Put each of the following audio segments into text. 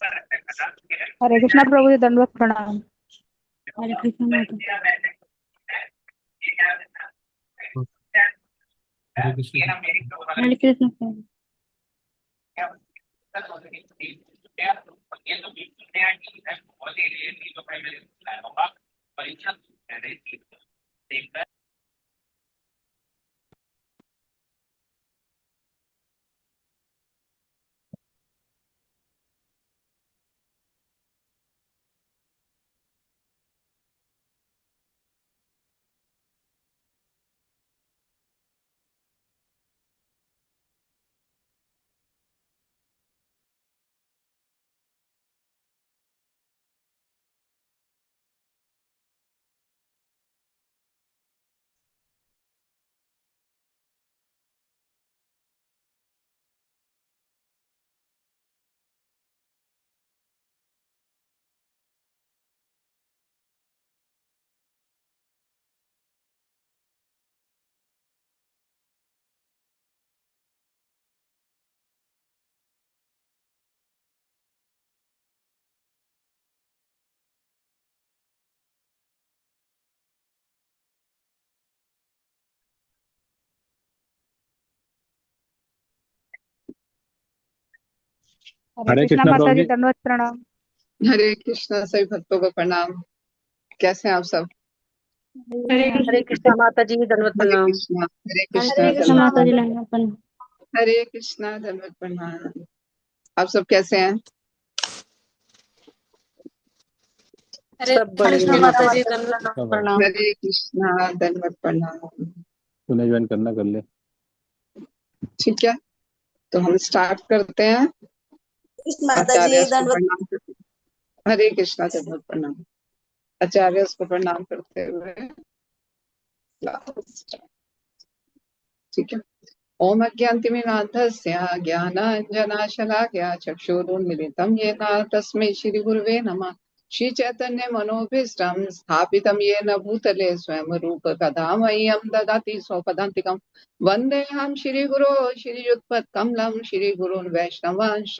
हरे कृष्णा प्रभु जी, दंडवत प्रणाम। हरे कृष्णा माता। हरे कृष्ण। हरे कृष्णा प्रभु। हरे हरे कृष्णा कृष्णा माता प्रभु जी, जी। दंडवत प्रणाम। हरे कृष्णा सभी भक्तों को प्रणाम। कैसे हैं आप सब? हरे हरे कृष्णा माता जी, दंडवत हरे प्रणाम। कृष्णा, हरे हरे कृष्णा, कृष्णा दंडवत माता जी, प्रणाम। दंडवत प्रणाम। हरे कृष्णा, दंडवत प्रणाम। आप सब कैसे हैं? सब हरे बढ़िया कृष्णा माता माता जी। जी, दंडवत सब प्रणाम। हरे कृष्णा, दंडवत प्रणाम। तूने ज्वाइन करना कर ले। ठीक है, तो हम स्टार्ट करते हैं। कृष्ण माता आचार्य जी, को दंडवत। प्रणाम करते हैं। हरे कृष्णा, दंडवत प्रणाम। आचार्य को प्रणाम करते हुए ठीक है। ओम अज्ञानतिमिरान्धस्य ज्ञानाञ्जनशलाकया चक्षुरुन्मिलितं येन तस्मै श्रीगुरुवे नमः। श्रीचैतन्यमनोभीष्टं स्थापितं येन भूतले स्वयं रूप कदा मह्यं ददाति स्वपदान्तिकं। वन्देऽहं श्रीगुरो श्रीयुत्पत्कमलं श्रीगुरून् वैष्णवांश्च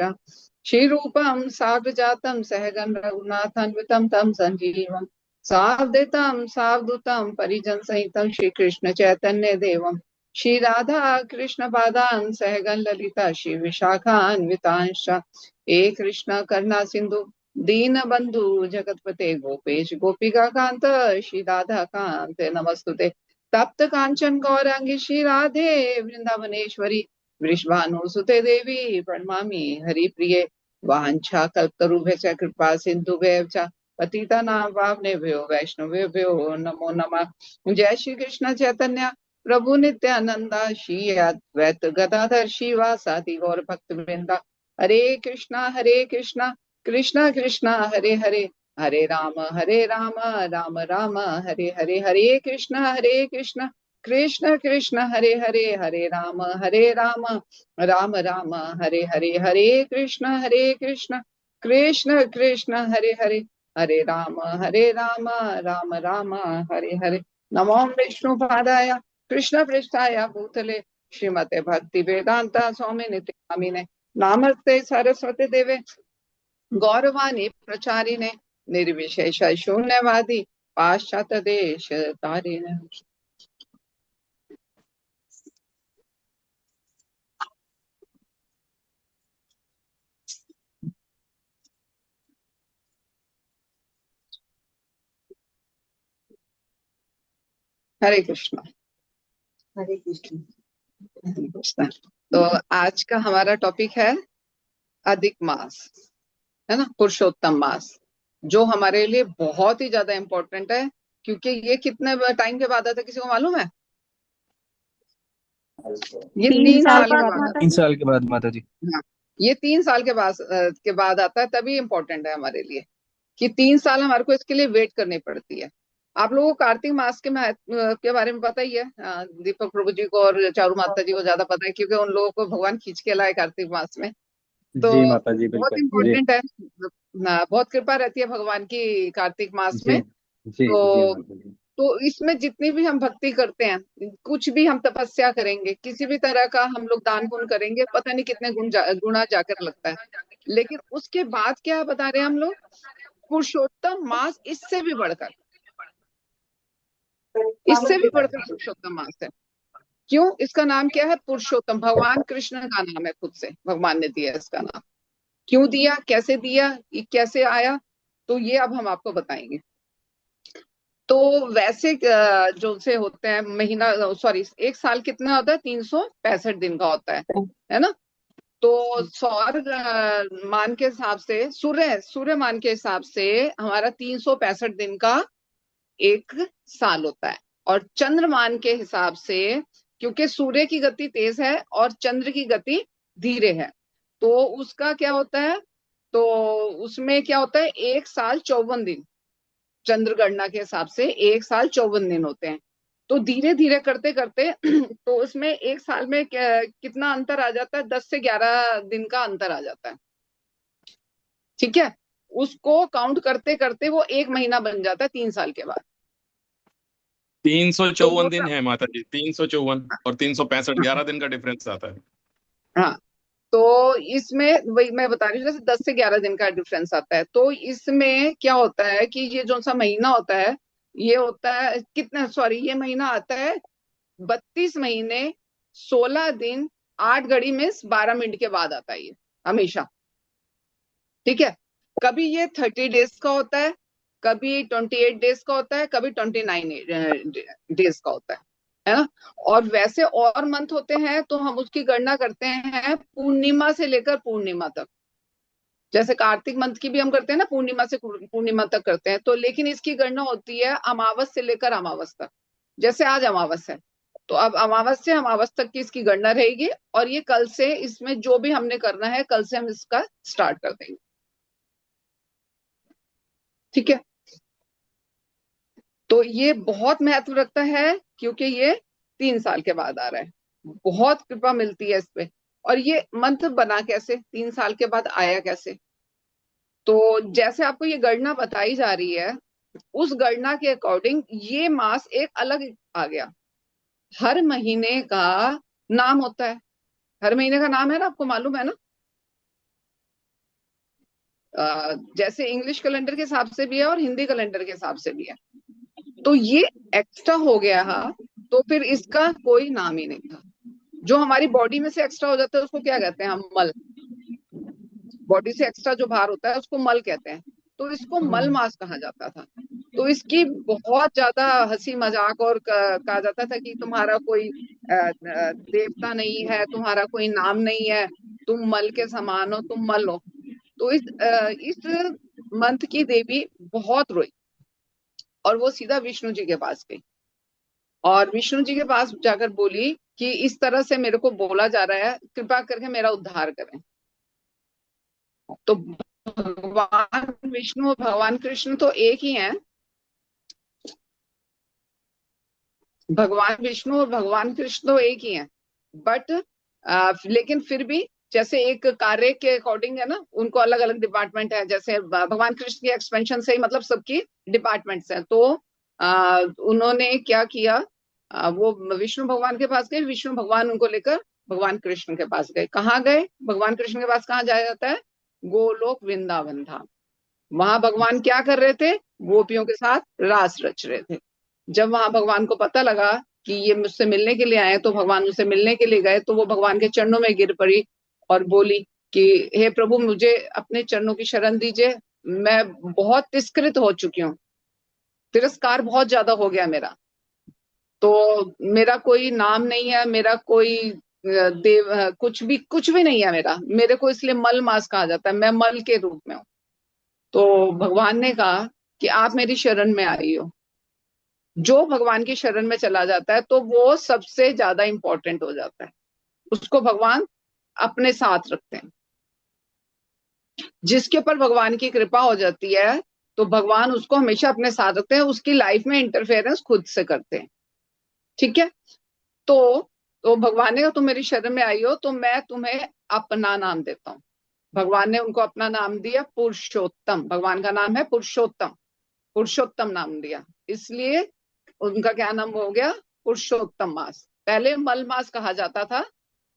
श्रीरूपं साग्रजातं सहगण रघुनाथान्वितं तं सञ्जीवं सावधूतं सावधूतं परिजनसहितं श्रीकृष्ण चैतन्य देवम् श्री राधा कृष्ण पादान सहगन ललिता श्री विशाखान्वितांश हे कृष्ण करुणा सिंधु दीन बंधु जगतपते गोपेश गोपिका कांत श्री राधा कांत नमस्तुते। तप्त कांचन गौरांगी श्री राधे वृंदावनेश्वरी वृषभानुसुते देवी प्रणमामि हरिप्रिये। वाञ्छा कल्पतरुभ्यश्च कृपा सिन्धुभ्यश्च पतितानां पावनेभ्यो वैष्णवेभ्यो नमो नमः। जय श्री कृष्ण चैतन्य प्रभु नित्यानंदा श्री अद्वैत गदाधर श्रीवासादि गौर भक्त वृंदा। हरे कृष्णा कृष्णा कृष्णा हरे हरे, हरे राम राम राम हरे हरे। हरे कृष्णा कृष्ण कृष्ण हरे हरे, हरे राम राम राम हरे हरे। हरे कृष्ण कृष्ण कृष्ण हरे हरे, हरे राम राम राम हरे हरे। नमो विष्णु पादाय कृष्ण पृष्ठाय भूतले श्रीमते भक्ति वेदांता स्वामी नित्य नामिने नामस्ते सरस्वती देवे गौरवाणी प्रचारिणे निर्विशेष शून्यवादी पाश्चात्य देश तारिणे। हरे कृष्ण। हरे कृष्ण। हरे कृष्ण। तो आज का हमारा टॉपिक है अधिक मास, है ना, पुरुषोत्तम मास, जो हमारे लिए बहुत ही ज्यादा इम्पोर्टेंट है। क्योंकि ये कितने टाइम के बाद आता है, किसी को मालूम है? ये 3 साल साल के के बाद बाद माता आता 3 साल के बाद माता जी। है। हाँ, ये 3 साल के बाद आता है, तभी इम्पोर्टेंट है हमारे लिए कि 3 साल हमारे को इसके लिए वेट करनी पड़ती है। आप लोगों को कार्तिक मास के महत्व के बारे में पता ही है। दीपक प्रभु जी को और चारू माता जी को ज्यादा पता है, क्योंकि उन लोगों को भगवान खींच के लाए कार्तिक मास में। तो जी माता जी, बहुत बिल्कुल जी। इम्पोर्टेंट है ना, बहुत कृपा रहती है भगवान की कार्तिक मास जी में। जी जी तो माता जी। इसमें जितनी भी हम भक्ति करते हैं, कुछ भी हम तपस्या करेंगे, किसी भी तरह का हम लोग दान पुण्य करेंगे, पता नहीं कितने गुना जाकर लगता है। लेकिन उसके बाद क्या बता रहे हैं हम लोग, पुरुषोत्तम मास इससे भी बढ़कर, इससे भी बढ़कर पुरुषोत्तम मास है। क्यों? इसका नाम क्या है? पुरुषोत्तम। भगवान कृष्ण का नाम है, खुद से भगवान ने दिया इसका नाम। क्यों दिया, कैसे दिया, ये कैसे आया, तो ये अब हम आपको बताएंगे। तो वैसे जो से होते हैं महीना, सॉरी, एक साल कितना होता है? 365 दिन का होता है ना। तो सौर मान के हिसाब से, सूर्य मान के हिसाब से हमारा 365 दिन का एक साल होता है। और चंद्रमान के हिसाब से, क्योंकि सूर्य की गति तेज है और चंद्र की गति धीरे है, तो उसका क्या होता है, तो उसमें क्या होता है, एक साल 54 दिन, चंद्र गणना के हिसाब से एक साल 54 दिन होते हैं। तो धीरे धीरे करते करते तो उसमें एक साल में कितना अंतर आ जाता है? 10 से 11 दिन का अंतर आ जाता है। ठीक है, उसको काउंट करते करते वो एक महीना बन जाता है 3 साल के बाद। 354 तो दिन है माता जी, 354 और 365, 11 दिन का डिफरेंस आता है। हाँ, तो इसमें वही मैं बता रही हूँ, जैसे 10 से 11 दिन का डिफरेंस आता है। तो इसमें क्या होता है कि ये जो सा महीना होता है, ये होता है कितना, सॉरी, ये महीना आता है 32 महीने 16 दिन 8 घड़ी में 12 मिनट के बाद आता है ये, हमेशा। ठीक है, कभी ये 30 डेज का होता है, कभी 28 डेज का होता है, कभी 29 डेज का होता है ना। और वैसे और मंथ होते हैं तो हम उसकी गणना करते हैं पूर्णिमा से लेकर पूर्णिमा तक। जैसे कार्तिक मंथ की भी हम करते हैं ना, पूर्णिमा से पूर्णिमा तक करते हैं। तो लेकिन इसकी गणना होती है अमावस से लेकर अमावस तक। जैसे आज अमावस है, तो अब अमावस से अमावस तक की इसकी गणना रहेगी। और ये कल से, इसमें जो भी हमने करना है, कल से हम इसका स्टार्ट कर देंगे। ठीक है, तो ये बहुत महत्व रखता है, क्योंकि ये 3 साल के बाद आ रहा है। बहुत कृपा मिलती है इस पे। और ये मंत्र बना कैसे, 3 साल के बाद आया कैसे? तो जैसे आपको ये गणना बताई जा रही है, उस गणना के अकॉर्डिंग ये मास एक अलग आ गया। हर महीने का नाम होता है, हर महीने का नाम है ना, आपको मालूम है ना। जैसे इंग्लिश कैलेंडर के हिसाब से भी है और हिंदी कैलेंडर के हिसाब से भी है। तो ये एक्स्ट्रा हो गया, हाँ, तो फिर इसका कोई नाम ही नहीं था। जो हमारी बॉडी में से एक्स्ट्रा हो जाता है उसको क्या कहते हैं हम? मल। बॉडी से एक्स्ट्रा जो भार होता है उसको मल कहते हैं। तो इसको मल मास कहा जाता था। तो इसकी बहुत ज्यादा हंसी मजाक और कहा जाता था कि तुम्हारा कोई देवता नहीं है, तुम्हारा कोई नाम नहीं है, तुम मल के समान हो, तुम मल हो। तो इस मंथ की देवी बहुत रोई और वो सीधा विष्णु जी के पास गई। और विष्णु जी के पास जाकर बोली कि इस तरह से मेरे को बोला जा रहा है, कृपा करके मेरा उद्धार करें। तो भगवान विष्णु और भगवान कृष्ण तो एक ही हैं। भगवान विष्णु और भगवान कृष्ण तो एक ही हैं, बट लेकिन फिर भी जैसे एक कार्य के अकॉर्डिंग है ना, उनको अलग अलग डिपार्टमेंट है। जैसे भगवान कृष्ण की एक्सपेंशन से ही मतलब सबकी डिपार्टमेंट्स हैं। तो उन्होंने क्या किया, वो विष्णु भगवान के पास गए, विष्णु भगवान उनको लेकर भगवान कृष्ण के पास गए। कहाँ गए? भगवान कृष्ण के पास कहाँ जाया जाता है? गोलोक वृंदावन धाम। वहां भगवान क्या कर रहे थे? गोपियों के साथ रास रच रहे थे। जब वहां भगवान को पता लगा कि ये मुझसे मिलने के लिए आए, तो भगवान मुझसे मिलने के लिए गए। तो वो भगवान के चरणों में गिर पड़ी और बोली कि हे प्रभु, मुझे अपने चरणों की शरण दीजिए, मैं बहुत तिरस्कृत हो चुकी हूँ, तिरस्कार बहुत ज्यादा हो गया मेरा। तो मेरा कोई नाम नहीं है, मेरा कोई देव कुछ भी नहीं है मेरा, मेरे को इसलिए मल मास कहा जाता है, मैं मल के रूप में हूँ। तो भगवान ने कहा कि आप मेरी शरण में आई हो। जो भगवान की शरण में चला जाता है तो वो सबसे ज्यादा इंपॉर्टेंट हो जाता है, उसको भगवान अपने साथ रखते हैं। जिसके ऊपर भगवान की कृपा हो जाती है तो भगवान उसको हमेशा अपने साथ रखते हैं, उसकी लाइफ में इंटरफेरेंस खुद से करते हैं। ठीक है, तो भगवान ने कहा तुम मेरी शरण में आई हो तो मैं तुम्हें अपना नाम देता हूँ। भगवान ने उनको अपना नाम दिया पुरुषोत्तम। भगवान का नाम है पुरुषोत्तम, पुरुषोत्तम नाम दिया, इसलिए उनका क्या नाम हो गया? पुरुषोत्तम मास। पहले मल मास कहा जाता था,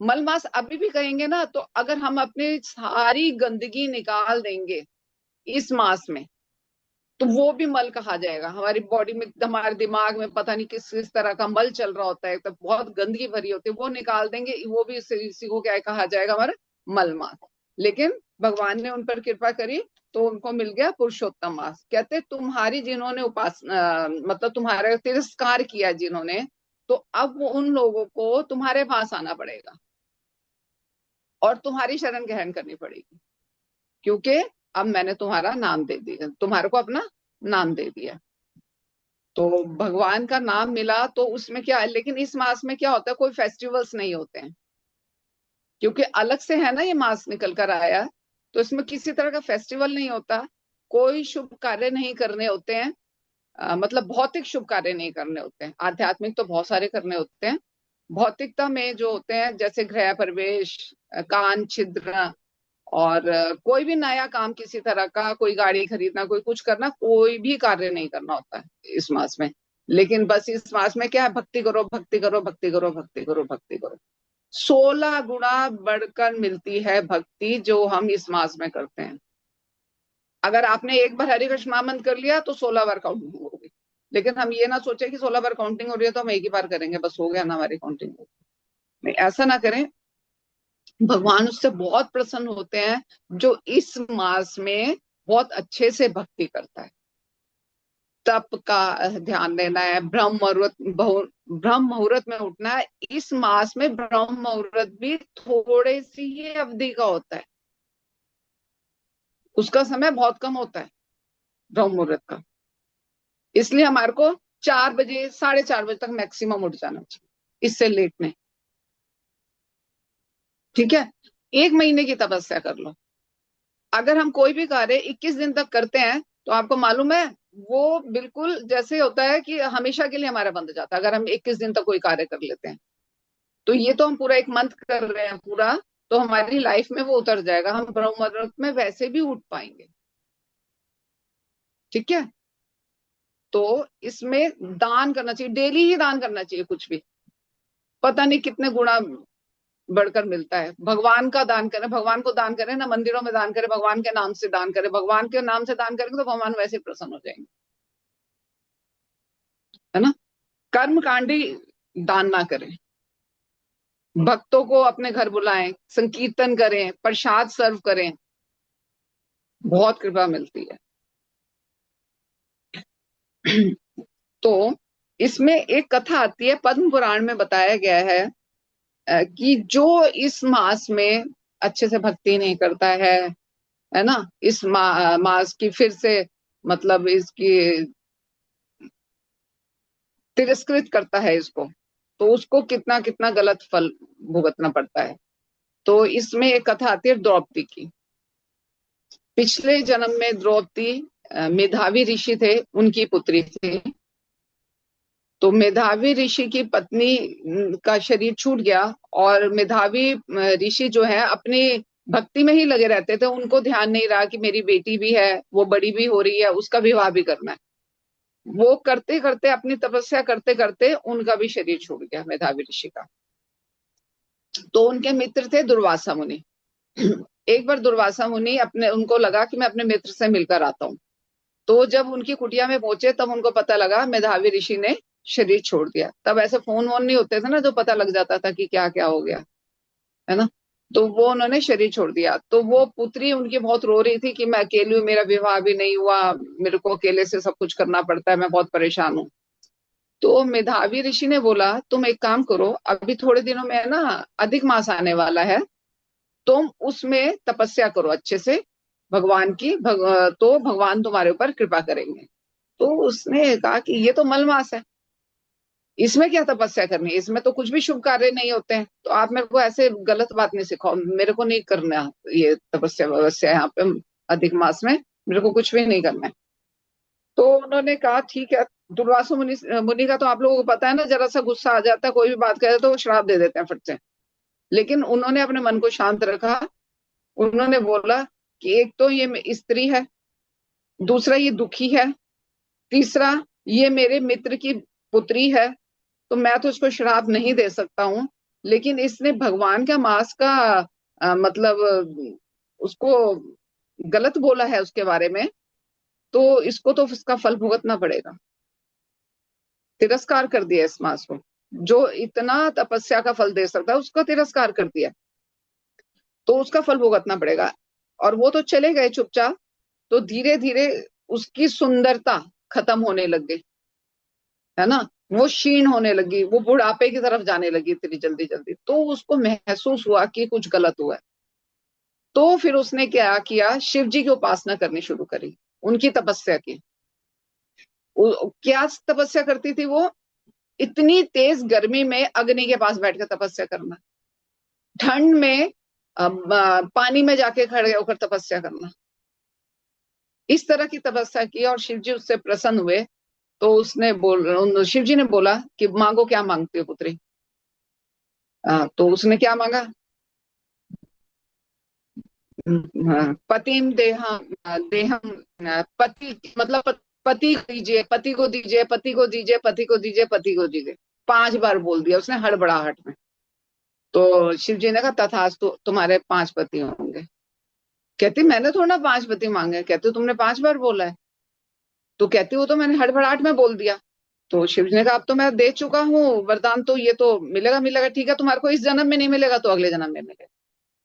मल मास अभी भी कहेंगे ना, तो अगर हम अपनी सारी गंदगी निकाल देंगे इस मास में, तो वो भी मल कहा जाएगा। हमारी बॉडी में, हमारे दिमाग में पता नहीं किस किस तरह का मल चल रहा होता है, तो बहुत गंदगी भरी होती है, वो निकाल देंगे, वो भी इसी को क्या कहा जाएगा, हमारा मल मास। लेकिन भगवान ने उन पर कृपा करी तो उनको मिल गया पुरुषोत्तम मास। कहते तुम्हारी जिन्होंने मतलब तुम्हारा तिरस्कार किया जिन्होंने, तो अब उन लोगों को तुम्हारे पास आना पड़ेगा और तुम्हारी शरण ग्रहण करनी पड़ेगी, क्योंकि अब मैंने तुम्हारा नाम दे दिया, तुम्हारे को अपना नाम दे दिया। तो भगवान का नाम मिला तो उसमें क्या है, लेकिन इस मास में क्या होता है, कोई फेस्टिवल्स नहीं होते हैं, क्योंकि अलग से है ना ये मास निकल कर आया, तो इसमें किसी तरह का फेस्टिवल नहीं होता, कोई शुभ कार्य नहीं करने होते हैं। मतलब भौतिक शुभ कार्य नहीं करने होते हैं, आध्यात्मिक तो बहुत सारे करने होते हैं। भौतिकता में जो होते हैं, जैसे गृह प्रवेश, कान छिद्र, और कोई भी नया काम किसी तरह का, कोई गाड़ी खरीदना, कोई कुछ करना, कोई भी कार्य नहीं करना होता है इस मास में। लेकिन बस इस मास में क्या है, भक्ति करो, भक्ति करो, भक्ति करो, भक्ति करो, भक्ति करो। 16 गुना बढ़कर मिलती है भक्ति जो हम इस मास में करते हैं। अगर आपने एक बार हरे कृष्ण महामंत्र कर लिया तो 16 बार काउंटिंग होगी, लेकिन हम ये ना सोचे कि 16 बार काउंटिंग हो रही है तो हम एक ही बार करेंगे, बस हो गया ना हमारी काउंटिंग। नहीं, ऐसा ना करें। भगवान उससे बहुत प्रसन्न होते हैं जो इस मास में बहुत अच्छे से भक्ति करता है। तप का ध्यान देना है, ब्रह्म मुहूर्त में उठना है। इस मास में ब्रह्म मुहूर्त भी थोड़े सी ही अवधि का होता है, उसका समय बहुत कम होता है ब्रह्म मुहूर्त का। इसलिए हमारे को 4 बजे 4:30 बजे तक मैक्सिमम उठ जाना चाहिए, इससे लेट नहीं। ठीक है, 1 महीने की तपस्या कर लो। अगर हम कोई भी कार्य 21 दिन तक करते हैं तो आपको मालूम है वो बिल्कुल जैसे होता है कि हमेशा के लिए हमारा बंद जाता है, अगर हम 21 दिन तक कोई कार्य कर लेते हैं। तो ये तो हम पूरा 1 मंथ कर रहे हैं पूरा, तो हमारी लाइफ में वो उतर जाएगा, हम ब्रह्म मुहूर्त में वैसे भी उठ पाएंगे। ठीक है, तो इसमें दान करना चाहिए, डेली ही दान करना चाहिए, कुछ भी पता नहीं कितने गुना बढ़कर मिलता है। भगवान का दान करें, भगवान को दान करें ना, मंदिरों में दान करें, भगवान के नाम से दान करें। भगवान के नाम से दान करेंगे तो भगवान वैसे प्रसन्न हो जाएंगे, है ना। कर्मकांडी दान ना करें, भक्तों को अपने घर बुलाएं, संकीर्तन करें, प्रसाद सर्व करें, बहुत कृपा मिलती है। तो इसमें एक कथा आती है, पद्म पुराण में बताया गया है कि जो इस मास में अच्छे से भक्ति नहीं करता है ना, इस मास की फिर से मतलब इसकी तिरस्कृत करता है इसको, तो उसको कितना कितना गलत फल भुगतना पड़ता है। तो इसमें एक कथा आती है द्रौपदी की। पिछले जन्म में द्रौपदी मेधावी ऋषि थे, उनकी पुत्री थी। तो मेधावी ऋषि की पत्नी का शरीर छूट गया और मेधावी ऋषि जो है अपनी भक्ति में ही लगे रहते थे, उनको ध्यान नहीं रहा कि मेरी बेटी भी है, वो बड़ी भी हो रही है, उसका विवाह भी करना है। वो करते करते, अपनी तपस्या करते करते उनका भी शरीर छूट गया, मेधावी ऋषि का। तो उनके मित्र थे दुर्वासा मुनि। एक बार दुर्वासा मुनि उनको लगा कि मैं अपने मित्र से मिलकर आता हूँ। तो जब उनकी कुटिया में पहुंचे तब उनको पता लगा मेधावी ऋषि ने शरीर छोड़ दिया। तब ऐसे फोन वोन नहीं होते थे ना, जो पता लग जाता था कि क्या क्या हो गया, है ना। तो वो उन्होंने शरीर छोड़ दिया। तो वो पुत्री उनकी बहुत रो रही थी कि मैं अकेली हूँ, मेरा विवाह भी नहीं हुआ, मेरे को अकेले से सब कुछ करना पड़ता है, मैं बहुत परेशान हूँ। तो मेधावी ऋषि ने बोला तुम एक काम करो, अभी थोड़े दिनों में ना अधिक मास आने वाला है, तुम उसमें तपस्या करो अच्छे से भगवान की, तो भगवान तुम्हारे ऊपर कृपा करेंगे। तो उसने कहा कि ये तो मलमास है, इसमें क्या तपस्या करनी है, इसमें तो कुछ भी शुभ कार्य नहीं होते हैं, तो आप मेरे को ऐसे गलत बात नहीं सिखाओ, मेरे को नहीं करना ये तपस्या व्यवस्था यहाँ पे अधिक मास में, मेरे को कुछ भी नहीं करना है। तो उन्होंने कहा ठीक है। दुर्वासा मुनि का तो आप लोगों को पता है ना, जरा सा गुस्सा आ जाता है, कोई भी बात करे तो वो श्राप दे देते हैं फट से। लेकिन उन्होंने अपने मन को शांत रखा। उन्होंने बोला कि एक तो ये स्त्री है, दूसरा ये दुखी है, तीसरा ये मेरे मित्र की पुत्री है, तो मैं तो इसको श्राप नहीं दे सकता हूँ, लेकिन इसने भगवान का मास का मतलब उसको गलत बोला है उसके बारे में, तो इसको तो उसका फल भुगतना पड़ेगा। तिरस्कार कर दिया इस मास को, जो इतना तपस्या का फल दे सकता है उसका तिरस्कार कर दिया, तो उसका फल भुगतना पड़ेगा। और वो तो चले गए चुपचाप, तो धीरे धीरे उसकी सुंदरता खत्म होने लग गई, है ना, वो क्षीण होने लगी, वो बुढ़ापे की तरफ जाने लगी इतनी जल्दी जल्दी। तो उसको महसूस हुआ कि कुछ गलत हुआ है। तो फिर उसने क्या किया, शिव जी की उपासना करनी शुरू करी, उनकी तपस्या की। क्या तपस्या करती थी वो? इतनी तेज गर्मी में अग्नि के पास बैठ कर तपस्या करना, ठंड में पानी में जाके खड़े होकर तपस्या करना, इस तरह की तपस्या की। और शिव जी उससे प्रसन्न हुए। तो शिव जी ने बोला कि मांगो, क्या मांगती हो पुत्री? तो उसने क्या मांगा, पतिम देहम देहम, पति मतलब पति को दीजिए, पति को दीजिए, पति को दीजिए, पति को दीजिए, पति को दीजिए, 5 बार बोल दिया उसने हड़बड़ाहट में। तो शिव जी ने कहा तथास्तु, तुम्हारे 5 पति होंगे। कहती मैंने थोड़ा ना 5 पति मांगे। कहते तुमने 5 बार बोला है। तो कहती वो तो मैंने हड़बड़ाहट में बोल दिया। तो शिव जी ने कहा अब तो मैं दे चुका हूँ वरदान, तो ये तो मिलेगा मिलेगा, ठीक है, तुम्हारे को इस जन्म में नहीं मिलेगा तो अगले जन्म में मिलेगा,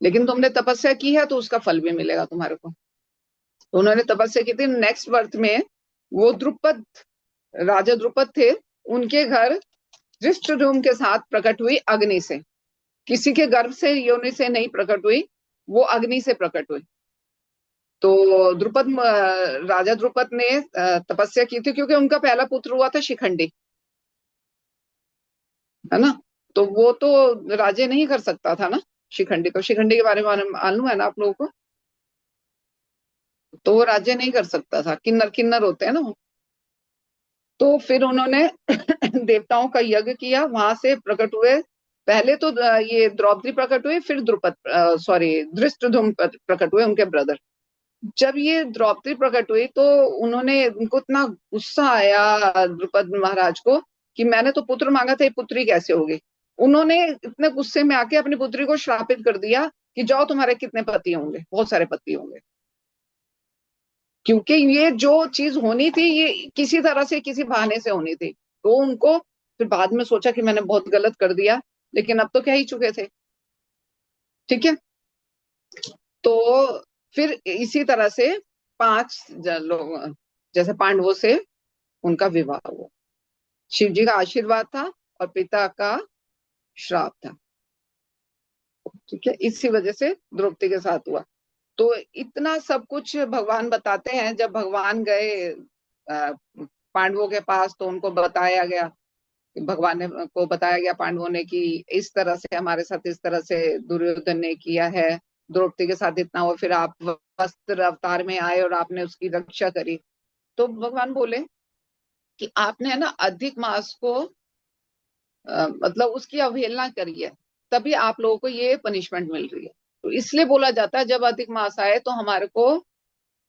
लेकिन तुमने तपस्या की है तो उसका फल भी मिलेगा तुम्हारे को। तो उन्होंने तपस्या की थी। नेक्स्ट बर्थ में वो द्रुपद, राजा द्रुपद थे, उनके घर धृष्टद्युम्न के साथ प्रकट हुई अग्नि से। किसी के गर्भ से, योनि से नहीं प्रकट हुई, वो अग्नि से प्रकट हुई। तो राजा द्रुपद ने तपस्या की थी, क्योंकि उनका पहला पुत्र हुआ था शिखंडी, है ना। तो वो तो राज्य नहीं कर सकता था ना शिखंडी को। शिखंडी के बारे में मालूम है ना आप लोगों को? तो वो राज्य नहीं कर सकता था, किन्नर किन्नर होते हैं ना वो। तो फिर उन्होंने देवताओं का यज्ञ किया, वहां से प्रकट हुए। पहले तो ये द्रौपदी प्रकट हुई, फिर धृष्टद्युम्न प्रकट हुए, उनके ब्रदर। जब ये द्रौपदी प्रकट हुई तो उनको इतना गुस्सा आया द्रुपद महाराज को कि मैंने तो पुत्र मांगा था, ये पुत्री कैसे होगी। उन्होंने इतने गुस्से में आके अपनी पुत्री को श्रापित कर दिया कि जाओ तुम्हारे कितने पति होंगे, बहुत सारे पति होंगे। क्योंकि ये जो चीज होनी थी ये किसी तरह से, किसी बहाने से होनी थी। तो उनको फिर बाद में सोचा कि मैंने बहुत गलत कर दिया, लेकिन अब तो कह ही चुके थे, ठीक है। तो फिर इसी तरह से 5 लोग, जैसे पांडवों से उनका विवाह हुआ। शिव जी का आशीर्वाद था और पिता का श्राप था, ठीक है। इसी वजह से द्रौपदी के साथ हुआ। तो इतना सब कुछ भगवान बताते हैं। जब भगवान गए पांडवों के पास तो उनको बताया गया, को बताया गया पांडवों ने कि इस तरह से हमारे साथ, इस तरह से दुर्योधन ने किया है, द्रौपदी के साथ इतना हुआ, फिर आप वस्त्र अवतार में आए और आपने उसकी रक्षा करी। तो भगवान बोले कि आपने है ना अधिक मास को मतलब उसकी अवहेलना करी है, तभी आप लोगों को ये पनिशमेंट मिल रही है। तो इसलिए बोला जाता है जब अधिक मास आए तो हमारे को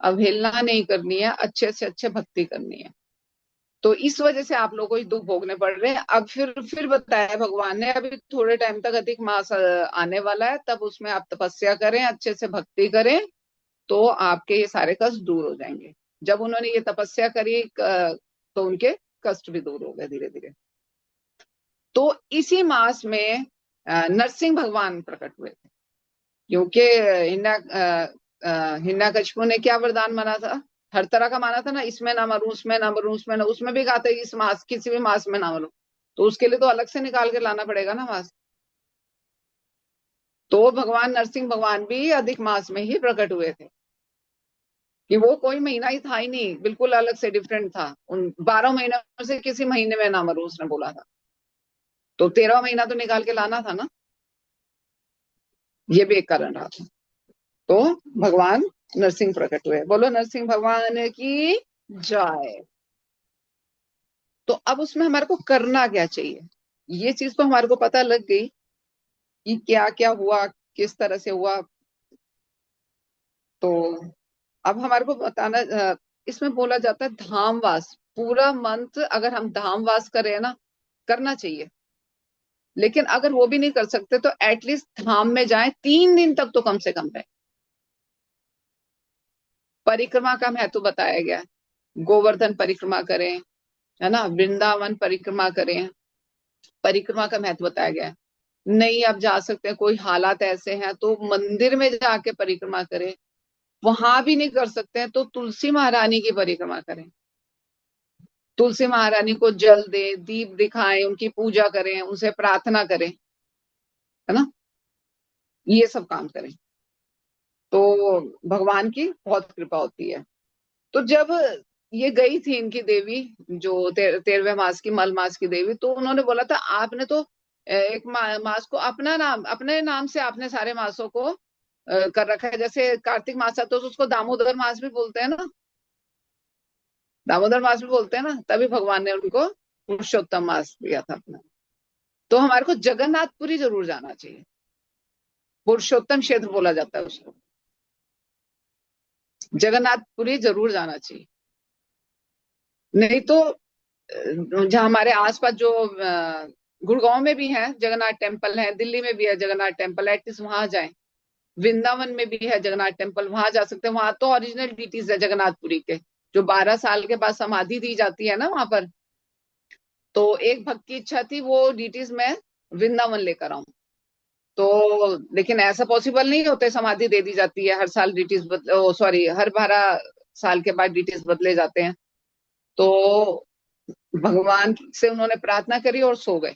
अवहेलना नहीं करनी है, अच्छे से अच्छे भक्ति करनी है। तो इस वजह से आप लोगों को ये दुख भोगने पड़ रहे हैं। अब फिर बताया भगवान ने, अभी थोड़े टाइम तक अधिक मास आने वाला है, तब उसमें आप तपस्या करें, अच्छे से भक्ति करें, तो आपके ये सारे कष्ट दूर हो जाएंगे। जब उन्होंने ये तपस्या करी तो उनके कष्ट भी दूर हो गए धीरे धीरे। तो इसी मास में नरसिंह भगवान प्रकट हुए थे, क्योंकि हिरण्यकशिपु ने क्या वरदान माना था, हर तरह का माना था ना, इसमें ना मरूं, उसमें ना मरूं, उसमें ना, उसमें भी कहा था इस मास, किसी भी मास में ना मरूं। तो उसके लिए तो अलग से निकाल के लाना पड़ेगा ना मास। तो भगवान नरसिंह भगवान भी अधिक मास में ही प्रकट हुए थे, कि वो कोई महीना ही था ही नहीं, बिल्कुल अलग से डिफरेंट था। उन 12 महीनों से किसी महीने में ना मरूं उसने बोला था, तो 13वां महीना तो निकाल के लाना था ना, ये भी एक कारण रहा था। तो भगवान नरसिंह प्रकट हुए। बोलो नरसिंह भगवान की जय। तो अब उसमें हमारे को करना क्या चाहिए, ये चीज तो हमारे को पता लग गई कि क्या क्या हुआ, किस तरह से हुआ। तो अब हमारे को बताना, इसमें बोला जाता है धामवास। पूरा मंथ अगर हम धामवास करें ना, करना चाहिए, लेकिन अगर वो भी नहीं कर सकते तो एटलीस्ट धाम में जाएं, 3 दिन तक तो कम से कम रहे। परिक्रमा का महत्व बताया गया है, गोवर्धन परिक्रमा करें, है ना, वृंदावन परिक्रमा करें, परिक्रमा का महत्व बताया गया है। नहीं आप जा सकते हैं, कोई हालात ऐसे हैं तो मंदिर में जाके परिक्रमा करें, वहां भी नहीं कर सकते हैं तो तुलसी महारानी की परिक्रमा करें, तुलसी महारानी को जल दे, दीप दिखाएं, उनकी पूजा करें, उनसे प्रार्थना करें, है ना, ये सब काम करें तो भगवान की बहुत कृपा होती है। तो जब ये गई थी इनकी देवी, जो 13वें मास की, मल मास की देवी, तो उन्होंने बोला था आपने तो एक मास को अपने नाम से आपने सारे मासों को कर रखा है। जैसे कार्तिक मास आता है तो उसको दामोदर मास भी बोलते हैं ना, दामोदर मास भी बोलते हैं ना, तभी भगवान ने उनको पुरुषोत्तम मास दिया था अपना। तो हमारे को जगन्नाथपुरी जरूर जाना चाहिए, पुरुषोत्तम क्षेत्र बोला जाता है उसको, जगन्नाथपुरी जरूर जाना चाहिए। नहीं तो जहाँ हमारे आसपास जो गुड़गांव में भी है जगन्नाथ टेम्पल है, दिल्ली में भी है जगन्नाथ टेम्पल, एटलीस्ट वहां जाए। वृंदावन में भी है जगन्नाथ टेम्पल, वहां जा सकते हैं। वहां तो ओरिजिनल डीटीज है जगन्नाथपुरी के, जो 12 साल के बाद समाधि दी जाती है ना वहां पर। तो एक भक्त की इच्छा थी वो डीटीज में वृंदावन लेकर आऊं, तो लेकिन ऐसा पॉसिबल नहीं होता, समाधि दे दी जाती है हर साल, डीटीज सॉरी हर 12 साल के बाद डीटीज बदले जाते हैं। तो भगवान से उन्होंने प्रार्थना करी और सो गए।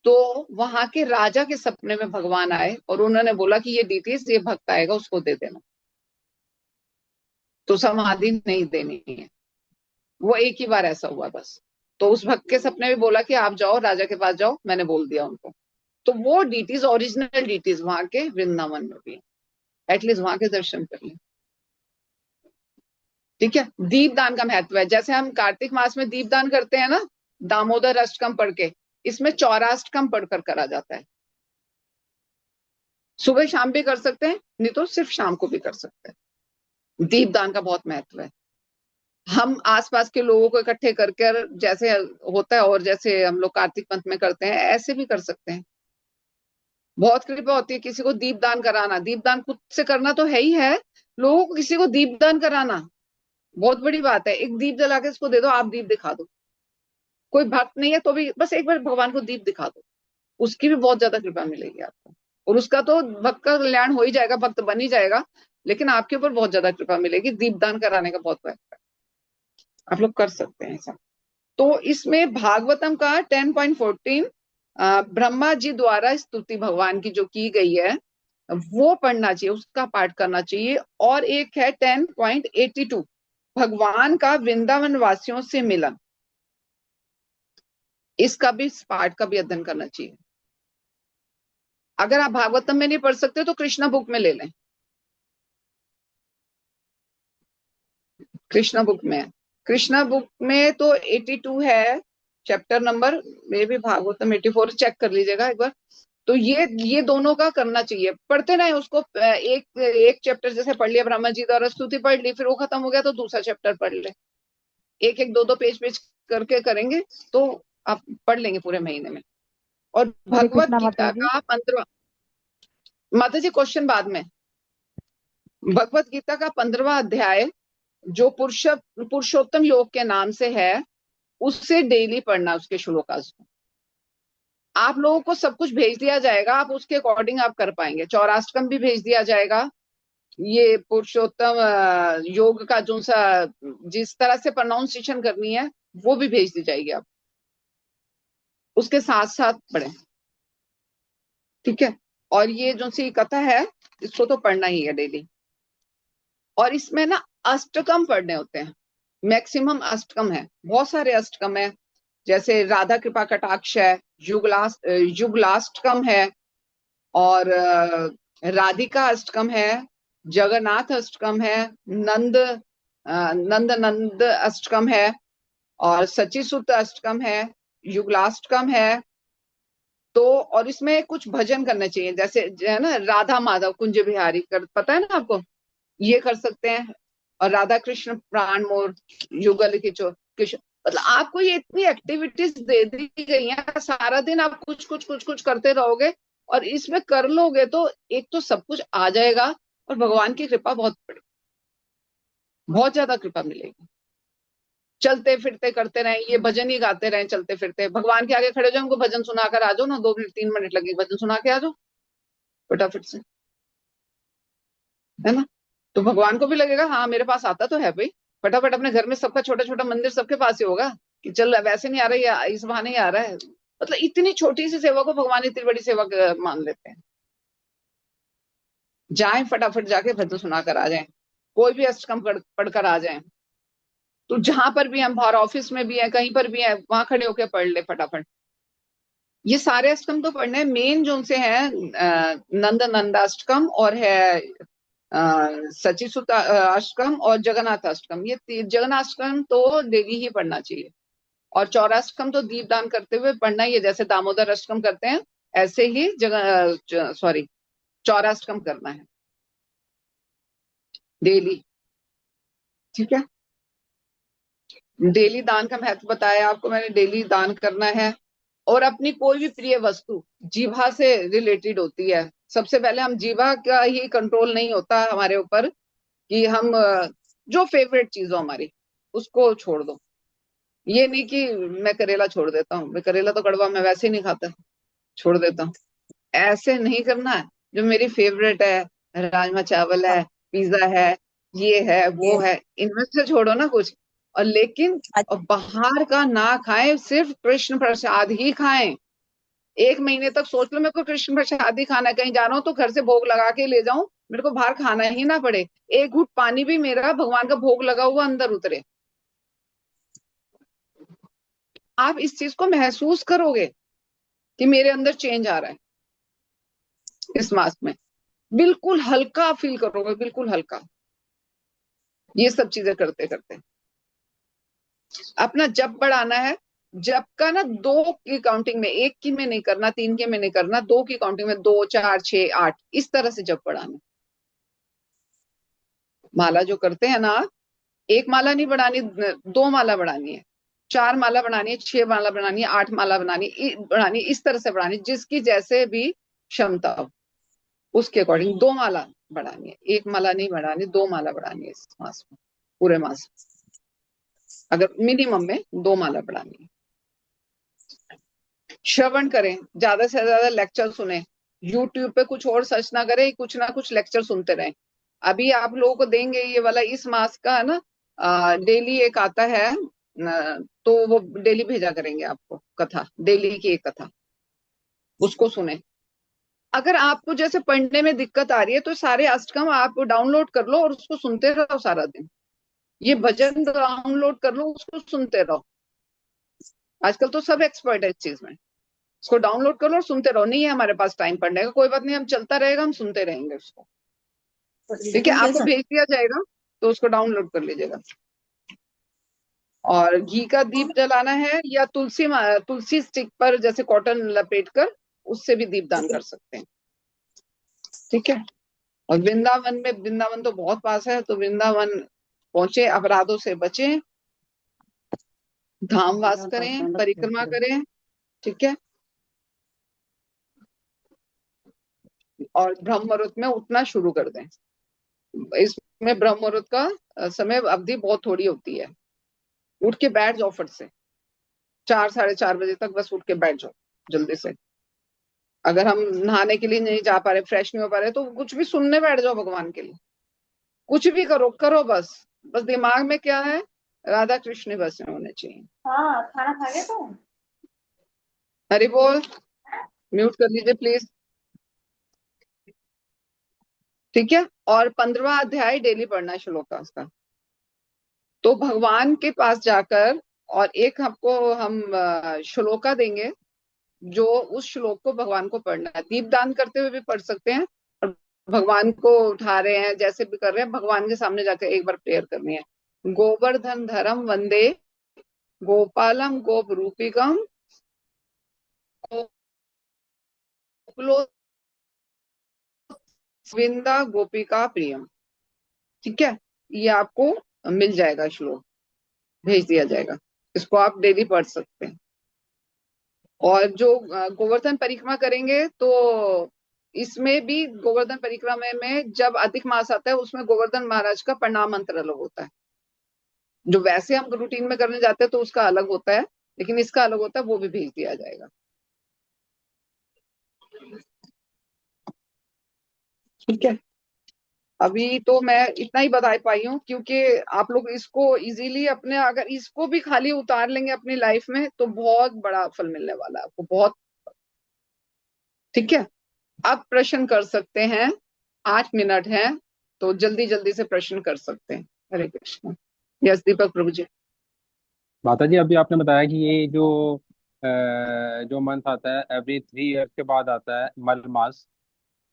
तो वहां के राजा के सपने में भगवान आए और उन्होंने बोला कि ये डीटीज, ये भक्त आएगा उसको दे देना, तो समाधि नहीं देनी है। वो एक ही बार ऐसा हुआ बस। तो उस भक्त के सपने में बोला कि आप जाओ राजा के पास जाओ, मैंने बोल दिया उनको। तो वो डीटीज, ओरिजिनल डीटीज वहां के वृंदावन में भी, एटलीस्ट वहां के दर्शन कर लें। ठीक है, दीपदान का महत्व है। जैसे हम कार्तिक मास में दीपदान करते हैं ना, दामोदर अष्टकम पढ़ के, इसमें चौराष्टकम पढ़कर करा जाता है। सुबह शाम भी कर सकते हैं, नहीं तो सिर्फ शाम को भी कर सकते हैं। दीपदान का बहुत महत्व है। हम आसपास के लोगों को इकट्ठे करके, जैसे होता है और जैसे हम लोग कार्तिक पंथ में करते हैं, ऐसे भी कर सकते हैं। बहुत कृपा होती है किसी को दीपदान कराना। दीपदान खुद से करना तो है ही है, लोगों को किसी को दीपदान कराना बहुत बड़ी बात है। एक दीप जला के इसको दे दो, आप दीप दिखा दो, कोई भक्त नहीं है तो भी बस एक बार भगवान को दीप दिखा दो, उसकी भी बहुत ज्यादा कृपा मिलेगी आपको। और उसका तो भक्त का कल्याण हो ही जाएगा, भक्त बन ही जाएगा, लेकिन आपके ऊपर बहुत ज्यादा कृपा मिलेगी। दीपदान कराने का बहुत फायदा है, आप लोग कर सकते हैं ऐसा। तो इसमें भागवतम का 10.14 ब्रह्मा जी द्वारा स्तुति भगवान की जो की गई है वो पढ़ना चाहिए, उसका पाठ करना चाहिए। और एक है 10.82 भगवान का वृंदावन वासियों से मिलन, इसका भी, इस पाठ का भी अध्ययन करना चाहिए। अगर आप भागवतम में नहीं पढ़ सकते तो कृष्णा बुक में ले लें, कृष्णा बुक में है। कृष्णा बुक में तो 82 है चैप्टर नंबर, मे भी भागवतम 84, चेक कर लीजिएगा एक बार। तो ये दोनों का करना चाहिए, पढ़ते रहे उसको। एक चैप्टर जैसे पढ़ लिया, ब्रह्मा जी द्वारा स्तुति पढ़ ली, फिर वो खत्म हो गया तो दूसरा चैप्टर पढ़ ले। एक एक दो पेज करके करेंगे तो आप पढ़ लेंगे पूरे महीने में। और भगवत गीता का 15, माता जी क्वेश्चन बाद में। भगवत गीता का 15वां अध्याय जो पुरुषोत्तम योग के नाम से है, उससे डेली पढ़ना, उसके श्लोकास को। आप लोगों को सब कुछ भेज दिया जाएगा, आप उसके अकॉर्डिंग आप कर पाएंगे। चौराष्टकम भी भेज दिया जाएगा, ये पुरुषोत्तम योग का जो सा जिस तरह से प्रोनाउंसिएशन करनी है वो भी भेज दी जाएगी, आप उसके साथ साथ पढ़ें। ठीक है, और ये जो सी कथा है इसको तो पढ़ना ही है डेली। और इसमें ना अष्टकम पढ़ने होते हैं, मैक्सिमम अष्टकम है, बहुत सारे अष्टकम है। जैसे राधा कृपा कटाक्ष है, युगलाष्टकम है, और राधिका अष्टकम है, जगन्नाथ अष्टकम है, नंद अष्टकम है, और सचिसुत अष्टकम है, युगलाष्टकम है। तो और इसमें कुछ भजन करने चाहिए, जैसे है ना राधा माधव कुंज बिहारी पता है ना आपको, ये कर सकते हैं। और राधा कृष्ण प्राण मोर युगल किशोर मतलब आपको ये इतनी एक्टिविटीज दे दी गई हैं, सारा दिन आप कुछ कुछ कुछ कुछ करते रहोगे और इसमें कर लोगे तो एक तो सब कुछ आ जाएगा और भगवान की कृपा बहुत बड़ी, बहुत ज्यादा कृपा मिलेगी। चलते फिरते करते रहें, ये भजन ही गाते रहें चलते फिरते, भगवान के आगे खड़े हो जाओ, उनको भजन सुनाकर आ जाओ ना, 2 मिनट 3 मिनट लगे, भजन सुना के आ जाओ फटाफट से, है ना। तो भगवान को भी लगेगा हाँ मेरे पास आता तो है भाई, फटाफट अपने घर में सबका छोटा छोटा मंदिर सबके पास ही होगा कि चल वैसे नहीं आ रहा है, इस बहाने ही आ रहा है। मतलब इतनी छोटी सी सेवा को भगवान इतनी बड़ी सेवा मान लेते हैं। जाएं फटाफट जाके भजन सुनाकर आ जाएं, कोई भी अष्टकम पढ़कर आ जाएं। तो जहां पर भी हम, बाहर ऑफिस में भी है, कहीं पर भी है, वहां खड़े होकर पढ़ ले फटाफट। ये सारे अष्टकम तो पढ़ने हैं, मेन जो उनसे है नंद नंदाष्टकम और है सचिसुत अष्टकम और जगन्नाथ अष्टकम। ये जगन्नाथाष्टकम तो डेली ही पढ़ना चाहिए, और चौराष्टकम तो दीपदान करते हुए पढ़ना ही है, जैसे दामोदर अष्टकम करते हैं ऐसे ही चौराष्टकम करना है डेली। ठीक है, डेली दान का महत्व बताया आपको मैंने, डेली दान करना है। और अपनी कोई भी प्रिय वस्तु जीवा से रिलेटेड होती है, सबसे पहले हम जीवा का ही कंट्रोल नहीं होता हमारे ऊपर कि हम जो फेवरेट चीज हो हमारी उसको छोड़ दो। ये नहीं कि मैं करेला छोड़ देता हूँ, मैं करेला तो कड़वा मैं वैसे ही नहीं खाता, छोड़ देता हूँ, ऐसे नहीं करना है। जो मेरी फेवरेट है, राजमा चावल है, पिज्जा है, ये है वो है, इनमें से छोड़ो ना कुछ। और लेकिन और बाहर का ना खाएं, सिर्फ कृष्ण प्रसाद ही खाएं। 1 महीने तक सोच लो मेरे को कृष्ण प्रसाद ही खाना है, कहीं जा रहा हूँ तो घर से भोग लगा के ले जाऊं, मेरे को बाहर खाना ही ना पड़े, एक घूंट पानी भी मेरा भगवान का भोग लगा हुआ अंदर उतरे। आप इस चीज को महसूस करोगे कि मेरे अंदर चेंज आ रहा है इस मास में, बिल्कुल हल्का फील करोगे, बिल्कुल हल्का। ये सब चीजें करते करते अपना जप बढ़ाना है। जप का ना 2 की काउंटिंग में, 1 की में नहीं करना, 3 के में नहीं करना, 2 की काउंटिंग में, 2 4 6 8 इस तरह से जप बढ़ाना। माला जो करते हैं ना, 1 माला नहीं बढ़ानी, 2 माला बढ़ानी है, 4 माला बढ़ानी है, 6 माला बढ़ानी है, 8 माला बढ़ानी, इस तरह से बढ़ानी, जिसकी जैसे भी क्षमता हो उसके अकॉर्डिंग 2 माला बढ़ानी है, 1 माला नहीं बढ़ानी, 2 माला बढ़ानी है इस मास में, पूरे मास में अगर मिनिमम में 2 माला बढ़ानी है। श्रवण करें, ज्यादा से ज्यादा लेक्चर सुने, यूट्यूब पे कुछ और सर्च ना करें, कुछ ना कुछ लेक्चर सुनते रहें। अभी आप लोगों को देंगे ये वाला इस मास का है ना, डेली एक आता है, तो वो डेली भेजा करेंगे आपको कथा, डेली की एक कथा, उसको सुने। अगर आपको जैसे पढ़ने में दिक्कत आ रही है तो सारे अष्टकम आप डाउनलोड कर लो और उसको सुनते रहो सारा दिन। ये भजन डाउनलोड कर लो, उसको सुनते रहो। आजकल तो सब एक्सपर्ट है इस चीज में, उसको डाउनलोड कर लो और सुनते रहो। नहीं है हमारे पास टाइम पढ़ने का, कोई बात नहीं, हम चलता रहेगा, हम सुनते रहेंगे उसको। ठीक है, आपको भेज दिया जाएगा तो उसको डाउनलोड कर लीजिएगा। और घी का दीप जलाना है, या तुलसी स्टिक पर जैसे कॉटन लपेट कर उससे भी दीप दान कर सकते हैं। ठीक है, और वृंदावन तो बहुत पास है, तो वृंदावन पहुंचे, अपराधों से बचें, धाम वास करें, परिक्रमा करें। ठीक है, और ब्रह्म मुहूर्त में उठना शुरू कर दें। इसमें ब्रह्म मुहूर्त का समय अवधि बहुत थोड़ी होती है, उठ के बैठ जाओ फट से, 4 साढ़े 4 बजे तक बस उठ के बैठ जाओ जल्दी से। अगर हम नहाने के लिए नहीं जा पा रहे, फ्रेश नहीं हो पा रहे, तो कुछ भी सुनने बैठ जाओ भगवान के लिए, कुछ भी करो करो, बस बस दिमाग में क्या है, राधा कृष्ण बस में होने चाहिए। हाँ, खाना खा गए तो हरि बोल, म्यूट कर लीजिए प्लीज। ठीक है, और 15वां अध्याय डेली पढ़ना है श्लोक का उसका। तो भगवान के पास जाकर, और एक आपको हम श्लोका देंगे, जो उस श्लोक को भगवान को पढ़ना है। दीपदान करते हुए भी पढ़ सकते हैं, और भगवान को उठा रहे हैं जैसे भी कर रहे हैं, भगवान के सामने जाकर एक बार प्रेयर करनी है। गोवर्धन धरम वंदे गोपालम गोप रूपिकम विंदा गोपिका प्रियम। ठीक है, ये आपको मिल जाएगा, श्लोक भेज दिया जाएगा इसको आप डेली पढ़ सकते हैं। और जो गोवर्धन परिक्रमा करेंगे तो इसमें भी गोवर्धन परिक्रमा में जब अधिक मास आता है उसमें गोवर्धन महाराज का प्रणाम मंत्र अलग होता है। जो वैसे हम रूटीन में करने जाते हैं तो उसका अलग होता है, लेकिन इसका अलग होता है, वो भी भेज दिया जाएगा। ठीक है, अभी तो मैं इतना ही बता पाई हूँ, क्योंकि आप लोग इसको इजीली अपने, अगर इसको भी खाली उतार लेंगे अपनी लाइफ में तो बहुत बड़ा फल मिलने वाला है आपको, बहुत। ठीक है, अब प्रश्न कर सकते हैं, 8 मिनट है तो जल्दी जल्दी से प्रश्न कर सकते हैं। हरे कृष्ण। यस दीपक प्रभु जी। माता जी, अभी आपने बताया कि ये जो मंथ आता है एवरी 3 ईयर्स के बाद आता है मल मास,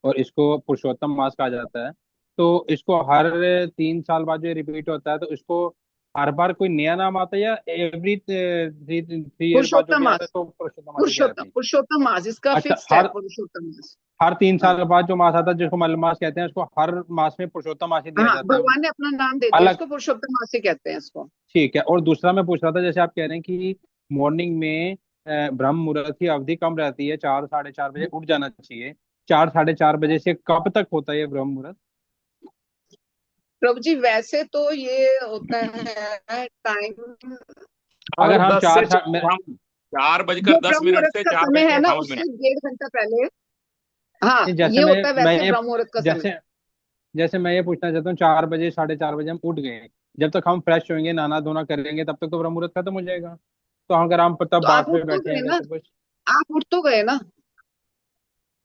और इसको पुरुषोत्तम मास कहा जाता है। तो इसको हर 3 साल बाद जो रिपीट होता है, तो इसको हर बार कोई नया नाम आता है, या एवरी 3 ईयर बाद जो पुरुषोत्तम भी आता है मास, तो पुरुषोत्तम मास ही कहलाती है? पुरुषोत्तम मास इसका अच्छा, फिक्स है, पुरुषोत्तम मास। हर तीन हाँ साल बाद जो मास आता है जिसको मल मास कहते हैं, उसको हर मास में पुरुषोत्तम मास ही दिया हाँ, जाता है भगवान ने अपना नाम दे दिया अलग? इसको, पुरुषोत्तम मास ही कहते हैं इसको। ठीक है। और दूसरा मैं पूछ रहा था, जैसे आप कह रहे हैं कि मॉर्निंग में ब्रह्म मुहूर्त की अवधि कम रहती है, 4 साढ़े 4 बजे उठ जाना चाहिए। 4 साढ़े 4 बजे से कब तक होता है ये ब्रह्म मुहूर्त? प्रभु जी वैसे तो ये होता है टाइम, और अगर हम 10 से 4 बजकर 10 जो ब्रह्म मिनट मुहूर्त से का चार समय बजकर है ना अट्ठावन उससे मिनट 1.5 घंटा पहले, हाँ जैसे ये होता है मैं वैसे ये ब्रह्म मुहूर्त का समय। जैसे जैसे मैं ये पूछना चाहता हूँ, 4 बजे 4:30 बजे हम उठ गए, जब तक हम फ्रेश होंगे नहाना धोना करेंगे तब तक तो ब्रह्म मुहूर्त खत्म हो जाएगा। तो अगर हम तब तो बाट आप उठ पे तो बैठे गए हैं ना, जैसे कुछ। आप उठ तो गए ना।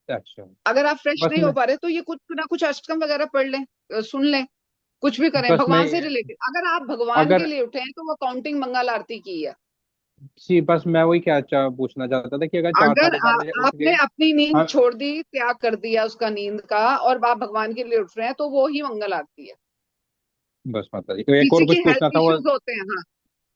अच्छा। अगर आप फ्रेश बस नहीं हो मैं पा रहे तो ये कुछ ना कुछ अष्टकम वगैरह पढ़ लें, सुन लें, कुछ भी करें बस मैं भगवान से रिलेटेड। अगर आप भगवान के अगर लिए उठे हैं तो वो काउंटिंग मंगल आरती की है। जी, बस मैं वही क्या पूछना चाहता था कि अगर चार अगर साढ़े चार बजे उठ आपने गए। अपनी नींद हाँ, छोड़ दी, त्याग कर दिया उसका नींद का, और आप भगवान के लिए उठ रहे हैं तो वो ही मंगल आरती है। बस माता जी, तो एक किसी और के कुछ पूछना हेल्थ था वो। इश्यूज होते हैं, हाँ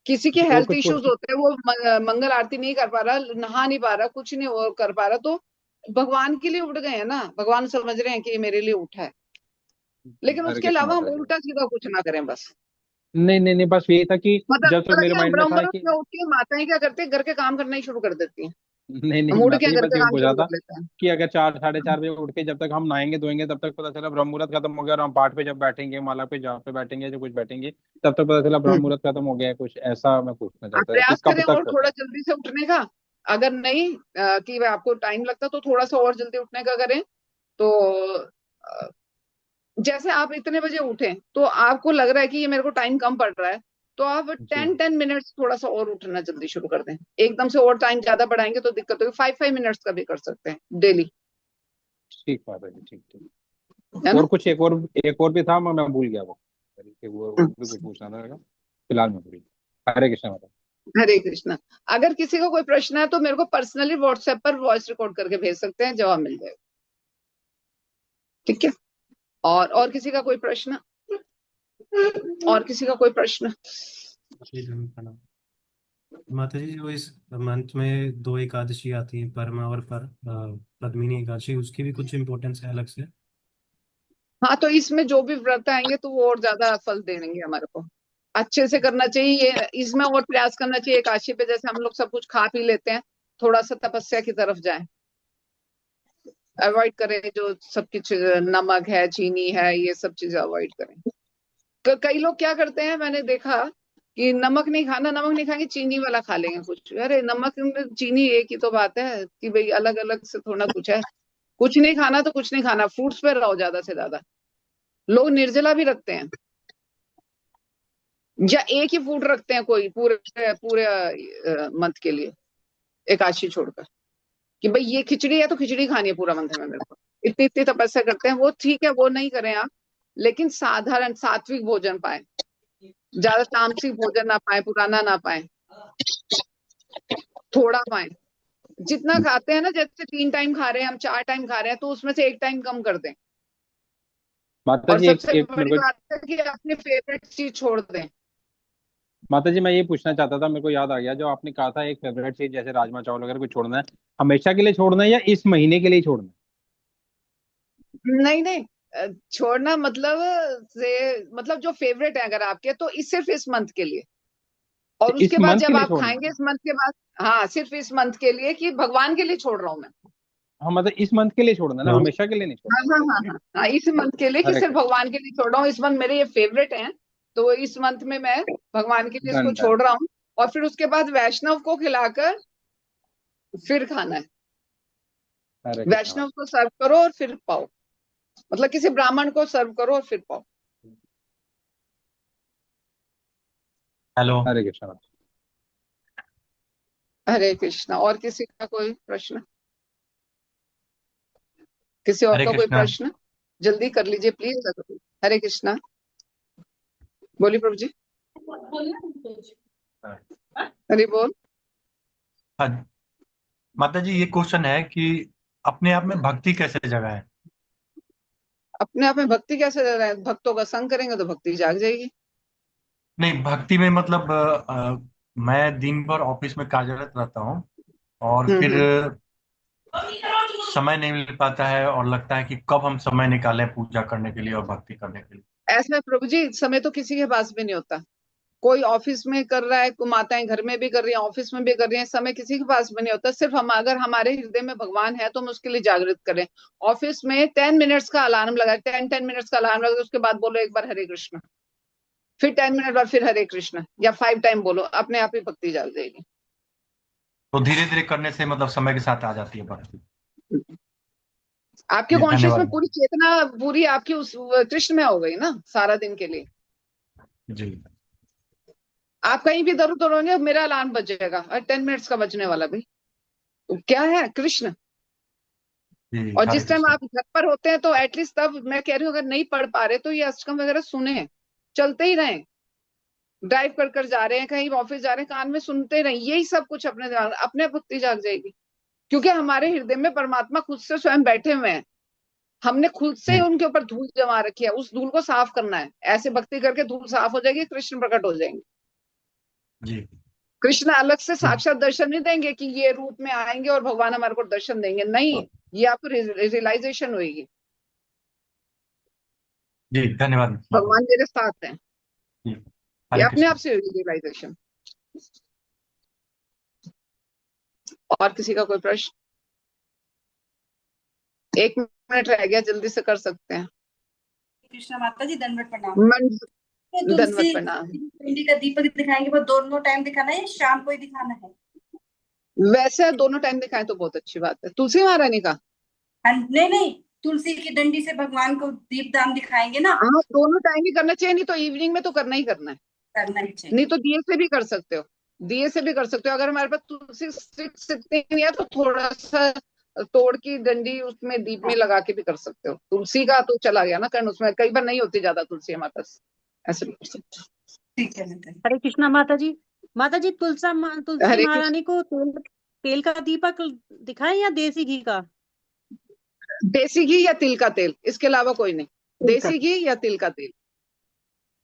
किसी के और हेल्थ कुछ इश्यूज पूछना। होते हैं, वो मंगल आरती नहीं कर पा रहा, नहा नहीं पा रहा, कुछ नहीं वो कर पा रहा, तो भगवान के लिए उठ गए हैं ना, भगवान समझ रहे हैं कि ये मेरे लिए उठा है। लेकिन हरे उसके कृष्ण अलावा हम माता जी। उल्टा सीधा कुछ ना करें बस। नहीं नहीं नहीं, बस यही था कि जब तक मतलब मेरे कि हम माइंड में ब्रह्म था मुहूर्त कि में उठ के माताएं क्या करती हैं, घर के काम करना ही शुरू कर देती हैं। नहीं नहीं, हम उठ माता के जी घर बस के ये काम पूछ रहा शुरू था कर लेते हैं। कि अगर 4 साढ़े 4 बजे उठ के जब तक हम नहाएंगे धोएंगे तब तक पता चला ब्रह्म मुहूर्त खत्म हो गया, और हम पाठ पे जब बैठेंगे, माला पे जहाँ पे बैठेंगे, जो कुछ बैठेंगे, तब तक पता चला ब्रह्म हम्म। मुहूर्त खत्म हो गया है। कुछ ऐसा मैं पूछना आप चाहता था कि प्रयास कब करें तक और होता थोड़ा है? जल्दी से उठने का। अगर नहीं कि वह आपको टाइम लगता तो थोड़ा सा और जल्दी उठने का करें। तो अ, जैसे आप इतने बजे उठे तो आपको लग रहा है कि ये मेरे को टाइम कम पड़ रहा है, तो आप जी 10 10 मिनट्स थोड़ा सा और उठना जल्दी शुरू कर दें। एकदम से और टाइम ज्यादा बढ़ाएंगे तो दिक्कत होगी। 5 5 मिनट्स का भी कर सकते हैं डेली, ठीक माता जी, ठीक ठीक। है ना। और कुछ एक और भी था, मैं भूल गया वो। वो भी कुछ पूछना था फिलहाल मैं भूल गया। हरे कृष्ण माता। हरे कृष्णा। अगर किसी को कोई प्रश्न है तो मेरे को पर्सनली व्हाट्सएप पर वॉइस रिकॉर्ड करके भेज सकते हैं, जवाब मिल जाएगा। ठीक है, और किसी का कोई प्रश्न, और किसी का कोई प्रश्न? जी धन्य प्रणाम। माता जी, जो इस मंथ में दो एकादशी आती है, परमा और पद्मिनी एकादशी, उसकी भी कुछ इम्पोर्टेंस है अलग से? हाँ, तो इसमें जो भी व्रत आएंगे तो वो और ज्यादा फल देंगे हमारे को। अच्छे से करना चाहिए ये, इसमें और प्रयास करना चाहिए। एकादशी पे जैसे हम लोग सब कुछ खा पी लेते हैं, थोड़ा सा तपस्या की तरफ जाएं, अवॉइड करें जो सब कुछ नमक है, चीनी है, ये सब चीजें अवॉइड करें। कई लोग क्या करते हैं, मैंने देखा कि नमक नहीं खाना, नमक नहीं खाएंगे, चीनी वाला खा लेंगे कुछ। अरे नमक में चीनी एक ही तो बात है कि भाई अलग अलग से थोड़ा कुछ है। कुछ नहीं खाना तो कुछ नहीं खाना, फ्रूट्स पे रहो ज्यादा से ज्यादा। लोग निर्जला भी रखते हैं, या एक ही फूड रखते हैं कोई पूरे पूरे मंथ के लिए, एकादशी छोड़कर, कि भाई ये खिचड़ी है तो खिचड़ी खानी है पूरा मंथ में मेरे को। इतनी इतनी तपस्या करते हैं, वो ठीक है, वो नहीं करें आप। लेकिन साधारण सात्विक भोजन पाए, ज्यादा तामसिक भोजन ना पाए, पुराना ना पाए, थोड़ा पाए। जितना खाते हैं ना, जैसे 3 टाइम खा रहे हैं हम, 4 टाइम खा रहे हैं, तो उसमें से एक टाइम कम कर दें। माता और जी, एक सबसे एक मेरे बड़ी को बात है कि अपनी फेवरेट चीज छोड़ दें। माता जी, मैं ये पूछना चाहता था, मेरे को याद आ गया, जो आपने कहा था एक फेवरेट चीज जैसे राजमा चावल वगैरह कुछ छोड़ना है, हमेशा के लिए छोड़ना है या इस महीने के लिए छोड़ना है? नहीं नहीं, छोड़ना मतलब से मतलब जो फेवरेट है अगर आपके, तो सिर्फ इस मंथ के लिए। और इस उसके बाद मंथ के जब लिए आप छोड़ना खाएंगे है? इस मंथ के बाद, हाँ सिर्फ इस मंथ के लिए, कि भगवान के लिए छोड़ रहा हूँ मैं। हाँ मतलब इस मंथ के लिए छोड़ना ना, हाँ। हमेशा के लिए नहीं हाँ छोड़ना हाँ मतलब। हाँ हाँ हाँ, इस मंथ के लिए कि हरे सिर्फ कृष्ण। भगवान के लिए छोड़ रहा हूँ। इस मंथ मेरे ये फेवरेट हैं, तो इस मंथ में मैं भगवान के लिए इसको डन डन। छोड़ रहा हूँ। और फिर उसके बाद वैष्णव को खिलाकर फिर खाना है। हरे कृष्ण। वैष्णव को सर्व करो और फिर पाओ, मतलब किसी ब्राह्मण को सर्व करो और फिर पाओ। हेलो। हरे कृष्ण। हरे कृष्णा। और किसी का कोई प्रश्न? किसी और हरे का कोई कृष्णा। प्रश्न? जल्दी कर लीजिए प्लीज। हरे कृष्णा, बोलिए प्रभु जी। हरि बोल। हाँ, माता जी ये क्वेश्चन है कि अपने आप में भक्ति कैसे जगाए। अपने आप में भक्ति कैसे रह रहा है? भक्तों का संग करेंगे तो भक्ति जाग जाएगी। नहीं, भक्ति में मतलब मैं दिन भर ऑफिस में कार्यरत रहता हूँ और फिर हम्म। समय नहीं मिल पाता है और लगता है कि कब हम समय निकालें पूजा करने के लिए और भक्ति करने के लिए। ऐसा है प्रभु जी, समय तो किसी के पास भी नहीं होता। कोई ऑफिस में कर रहा है, माताएं घर में भी कर रही हैं, ऑफिस में भी कर रही हैं, समय किसी के पास भी नहीं होता। सिर्फ हम, अगर हमारे हृदय में भगवान है तो हम उसके लिए जागृत करें। ऑफिस में 10 मिनट्स का अलार्म लगा, 10 मिनट्स का अलार्म लगा, उसके बाद बोलो एक बार हरे कृष्ण, फिर 10 मिनट बाद फिर हरे कृष्ण, या 5 टाइम बोलो, अपने आप ही भक्ति जाग जाएगी। तो धीरे धीरे करने से मतलब समय के साथ आ जाती है भक्ति। आपके जी कॉन्शियस में धन्यवाद। पूरी चेतना पूरी आपकी उस कृष्ण में हो गई ना सारा दिन के लिए। जी आप कहीं भी इधर उधर होंगे, मेरा अलार्म बज जाएगा, और 10 मिनट्स का बजने वाला भी तो क्या है, कृष्ण। जी और हरे जिस टाइम कृष्ण। आप घर पर होते हैं तो एटलीस्ट, तब मैं कह रही हूँ अगर नहीं पढ़ पा रहे तो ये अष्टकम वगैरह सुने, चलते ही रहें। ड्राइव कर कर जा रहे हैं, कहीं ऑफिस जा रहे हैं, कान में सुनते रहें, यही सब कुछ अपने दिमाग, अपने भक्ति जाग जाएगी। क्योंकि हमारे हृदय में परमात्मा खुद से स्वयं बैठे हुए हैं। हमने खुद से ही जी उनके ऊपर धूल जमा रखी है, उस धूल को साफ करना है। ऐसे भक्ति करके धूल साफ हो जाएगी, कृष्ण प्रकट हो जाएंगे। जी कृष्ण अलग से साक्षात दर्शन नहीं देंगे कि ये रूप में आएंगे और भगवान हमारे को दर्शन देंगे, नहीं। ये आपको रियलाइजेशन होगी, जी धन्यवाद माता भगवान मेरे साथ हैं। जी। ये हरे अपने कृष्ण। आप से होगी रियलाइजेशन। और किसी का कोई प्रश्न? 1 मिनट रह गया, जल्दी से कर सकते हैं। कृष्णा माता जी, दंडवत प्रणाम। मन तो धन्यवाद, तुलसी प्रणाम। पिंडी का दीपक दिखाएंगे, वो दोनों टाइम दिखाना है या शाम को ही दिखाना है? वैसे दोनों टाइम दिखाएं तो बहुत अच्छी बात है। तुलसी महारानी का, नहीं नहीं, तुलसी की डंडी से भगवान को दीपदान दिखाएंगे ना, हाँ दोनों टाइम ही करना चाहिए, नहीं तो इवनिंग में तो करना ही करना है। करना ही चाहिए। नहीं तो दिए से भी कर सकते हो, दिए से भी कर सकते हो। अगर हमारे पास तुलसी स्टिक्स इतनी नहीं है तो थोड़ा सा तोड़ की डंडी उसमें दीप में लगा के भी कर सकते हो। तुलसी का तो चला गया ना, कारण उसमें कई बार नहीं होती ज्यादा तुलसी हमारे पास, ऐसे भी कर सकते हो। ठीक है माता जी। हरे कृष्णा माता जी। माता जी, तुलसी हरे कृष्ण। महारानी को तेल का दीपक दिखाएं या देसी घी का? देसी घी या तिल का तेल, इसके अलावा कोई नहीं। तेल का। देसी घी या तिल का तेल।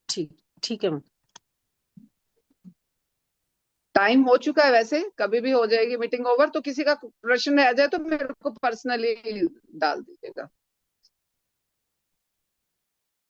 ठीक, ठीक है माता। टाइम हो चुका है, वैसे कभी भी हो जाएगी मीटिंग ओवर। तो किसी का प्रश्न रह जाए तो मेरे को पर्सनली डाल दीजिएगा।